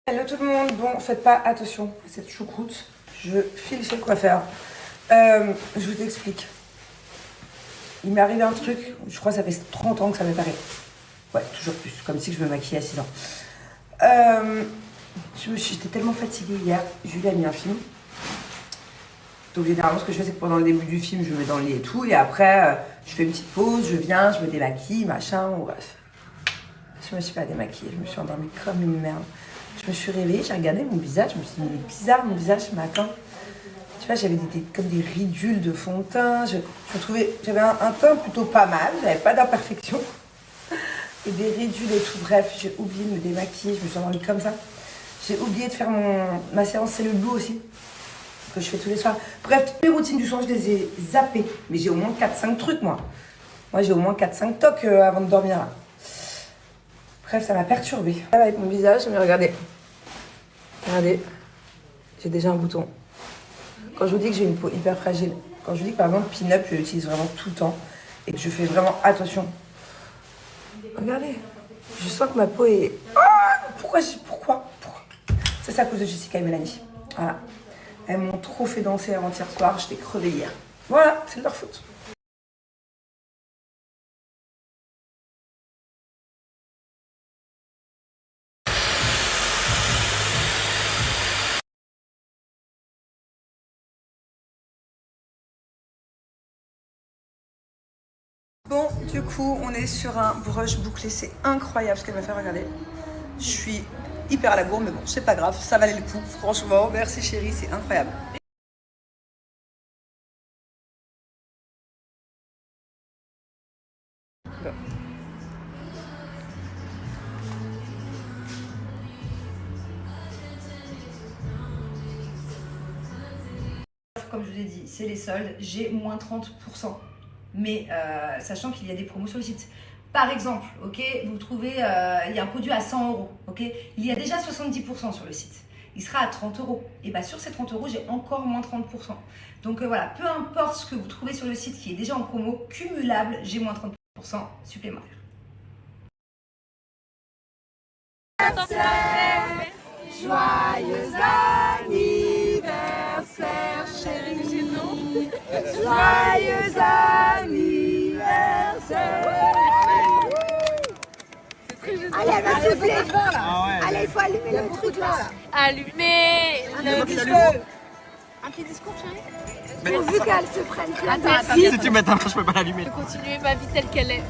Hello tout le monde, bon faites pas attention à cette choucroute, je file chez le coiffeur. Je vous explique. Il m'est arrivé un truc, je crois que ça fait 30 ans que ça m'est arrivé. Ouais, toujours plus, comme si je me maquillais à 6 ans. J'étais tellement fatiguée hier, Julie a mis un film. Donc généralement ce que je fais c'est que pendant le début du film je me mets dans le lit et tout. Et après je fais une petite pause, je viens, je me démaquille, machin, bref. Je me suis pas démaquillée, je me suis endormie comme une merde. Je me suis réveillée, j'ai regardé mon visage, je me suis dit, mais bizarre mon visage ce matin. Tu vois, j'avais comme des ridules de fond de teint, j'avais un teint plutôt pas mal, j'avais pas d'imperfection. Et des ridules et tout, bref, j'ai oublié de me démaquiller, je me suis endormie comme ça. J'ai oublié de faire ma séance cellule blue aussi, que je fais tous les soirs. Bref, toutes mes routines du soir, je les ai zappées. Mais j'ai au moins 4-5 trucs, moi. Moi, j'ai au moins 4-5 tocs avant de dormir, là. Bref, ça m'a perturbée. Ça va être mon visage, mais regardez. Regardez, j'ai déjà un bouton. Quand je vous dis que j'ai une peau hyper fragile, quand je vous dis que par exemple Pin-Up, je l'utilise vraiment tout le temps et que je fais vraiment attention. Regardez, je sens que ma peau est... Pourquoi C'est ça à cause de Jessica et Mélanie. Voilà. Elles m'ont trop fait danser avant-hier soir, j'étais crevée hier. Voilà, c'est de leur faute. Bon, du coup, on est sur un brush bouclé. C'est incroyable ce qu'elle m'a fait, regarder. Je suis hyper à la bourre, mais bon, c'est pas grave, ça valait le coup. Franchement, merci chérie, c'est incroyable. Comme je vous ai dit, c'est les soldes, j'ai moins 30%. Mais sachant qu'il y a des promos sur le site. Par exemple, ok, vous trouvez, il y a un produit à 100 €, ok, il y a déjà 70% sur le site. Il sera à 30 €. Et bien sur ces 30 €, j'ai encore moins 30%. Donc voilà, peu importe ce que vous trouvez sur le site qui est déjà en promo, cumulable, j'ai moins 30% supplémentaire. Joyeux anniversaire, chérie. Joyeux anniversaire. C'est très génial. Allez, elle va souffler. Allez, il faut allumer le truc là. Allumer Un petit discours, chérie. Pourvu qu'elle se prenne. Merci. Si tu mets ta main, je peux pas l'allumer. de continuer ma vie telle qu'elle est.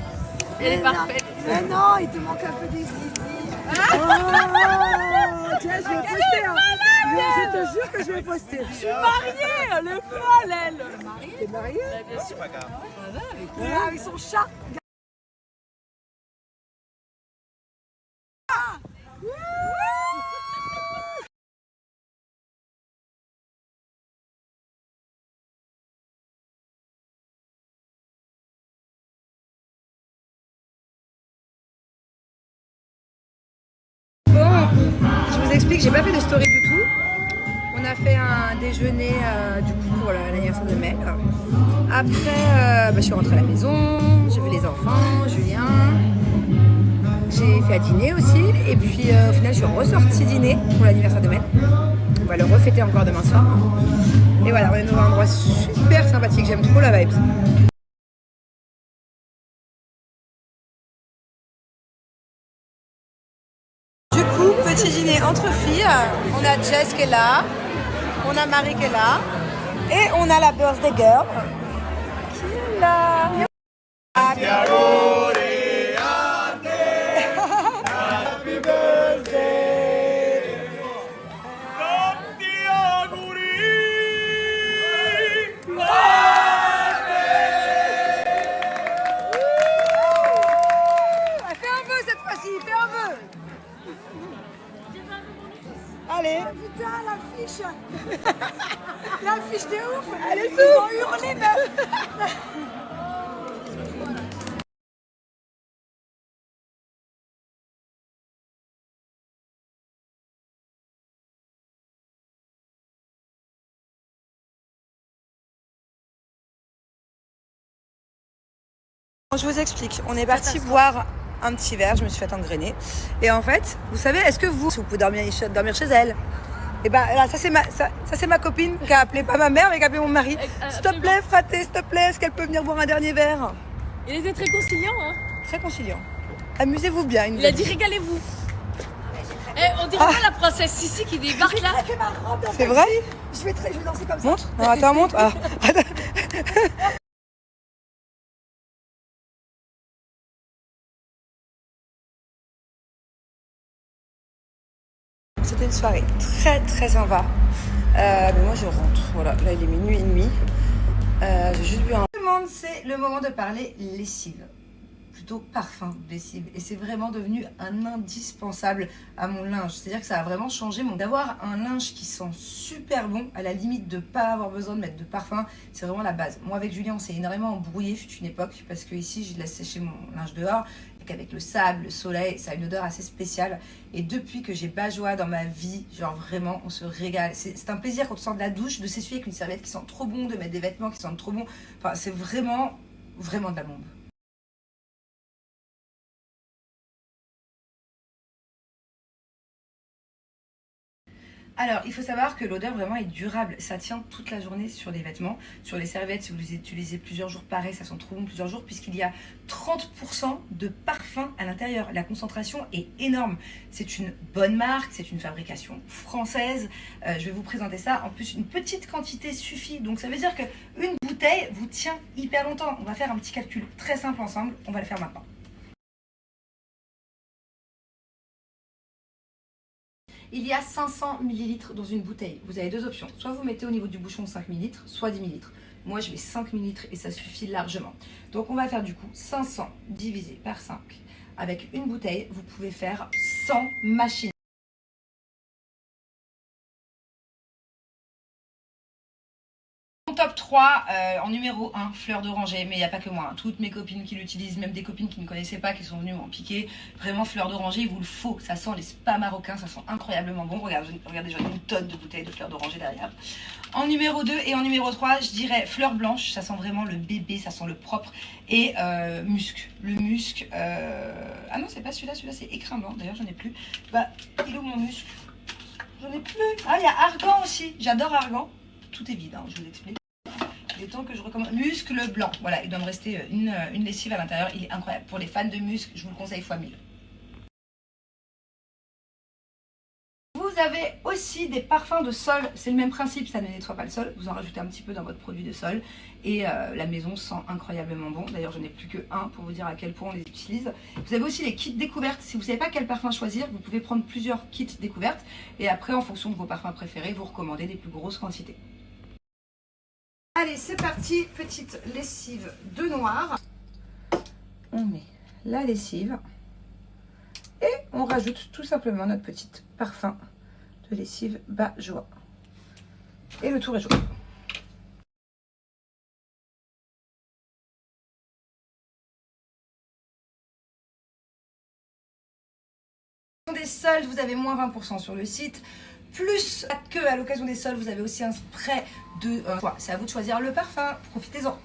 Elle est parfaite. Mais non, il te manque un peu des zizi. Tiens, je vais poster. Je te jure que je vais poster. Je suis mariée, elle est folle, elle. T'es mariée? Bien sûr. Pas grave. Avec son chat. Bon, je vous explique, j'ai pas fait de story du tout. On a fait un déjeuner du coup pour l'anniversaire de Mel. Après, je suis rentrée à la maison, j'ai vu les enfants, Julien. J'ai fait à dîner aussi. Et puis au final, je suis ressortie dîner pour l'anniversaire de Mel. On va le refêter encore demain soir. Et voilà, on est dans un endroit super sympathique, j'aime trop la vibe. Du coup, petit dîner entre filles. On a Jess qui est là, on a Marie qui est là, et on a la birthday girl qui est là. Happy birthday. Fais un vœu cette fois-ci, fais un vœu. Allez. Putain, l'affiche. L'affiche de ouf. Elle est Ils ont hurlé, meuf. Je vous explique, on est parti boire un petit verre, je me suis fait engrainer. Et en fait, vous savez, est-ce que vous pouvez dormir chez elle? Et bah là, ça c'est ma copine qui a appelé, pas ma mère, mais qui a appelé mon mari. S'il te plaît, fraté, s'il te plaît, est-ce qu'elle peut venir boire un dernier verre? Il était très conciliant, hein. Très conciliant. Amusez-vous bien. Il a dit régalez-vous. On dirait pas la princesse Sissi qui débarque là. C'est vrai? Je vais danser comme ça. Montre. Non, attends, montre. Ah. C'était une soirée très sympa. Mais moi je rentre. Voilà, là il est minuit et demi. J'ai juste bu un. Tout le monde, c'est le moment de parler lessive. Plutôt parfum lessive. Et c'est vraiment devenu un indispensable à mon linge. C'est-à-dire que ça a vraiment changé d'avoir un linge qui sent super bon, à la limite de pas avoir besoin de mettre de parfum. C'est vraiment la base. Moi avec Julien, on s'est énormément embrouillé fut une époque parce que ici, je laisse sécher mon linge dehors. Avec le sable, le soleil, ça a une odeur assez spéciale. Et depuis que j'ai Bajoa dans ma vie, genre vraiment, on se régale. C'est un plaisir quand on sort de la douche de s'essuyer avec une serviette qui sent trop bon, de mettre des vêtements qui sentent trop bon. Enfin, c'est vraiment de la bombe. Alors, il faut savoir que l'odeur vraiment est durable. Ça tient toute la journée sur les vêtements. Sur les serviettes, si vous les utilisez plusieurs jours, pareil, ça sent trop bon plusieurs jours puisqu'il y a 30% de parfum à l'intérieur. La concentration est énorme. C'est une bonne marque, c'est une fabrication française. Je vais vous présenter ça. En plus, une petite quantité suffit. Donc, ça veut dire qu'une bouteille vous tient hyper longtemps. On va faire un petit calcul très simple ensemble. On va le faire maintenant. Il y a 500 ml dans une bouteille. Vous avez deux options. Soit vous mettez au niveau du bouchon 5 ml, soit 10 ml. Moi, je mets 5 ml et ça suffit largement. Donc, on va faire du coup 500 divisé par 5. Avec une bouteille, vous pouvez faire 100 machines. Top 3, en numéro 1, fleur d'oranger, mais il n'y a pas que moi, hein. Toutes mes copines qui l'utilisent, même des copines qui ne connaissaient pas, qui sont venues m'en piquer. Vraiment, fleur d'oranger, il vous le faut. Ça sent les spas marocains, ça sent incroyablement bon. Regardez, j'ai une tonne de bouteilles de fleur d'oranger derrière. En numéro 2 et en numéro 3, je dirais fleur blanche, ça sent vraiment le bébé, ça sent le propre. Et musc. Le musc, ah non, c'est pas celui-là, celui-là c'est écrin blanc, d'ailleurs j'en ai plus. Bah, il est où mon musc? J'en ai plus. Ah, il y a argan aussi, j'adore argan. Tout est vide, hein, je vous explique. Les tons que je recommande. Muscle blanc. Voilà, il doit me rester une lessive à l'intérieur. Il est incroyable. Pour les fans de muscle, je vous le conseille fois 1000. Vous avez aussi des parfums de sol. C'est le même principe, ça ne nettoie pas le sol. Vous en rajoutez un petit peu dans votre produit de sol. Et la maison sent incroyablement bon. D'ailleurs, je n'ai plus que un pour vous dire à quel point on les utilise. Vous avez aussi les kits découvertes. Si vous ne savez pas quel parfum choisir, vous pouvez prendre plusieurs kits découvertes. Et après, en fonction de vos parfums préférés, vous recommandez des plus grosses quantités. Allez, c'est parti, petite lessive de noir. On met la lessive et on rajoute tout simplement notre petit parfum de lessive Bajoa. Et le tour est joué. Des soldes, vous avez moins 20% sur le site. Plus que à l'occasion des soldes, vous avez aussi un spray de... c'est à vous de choisir le parfum. Profitez-en.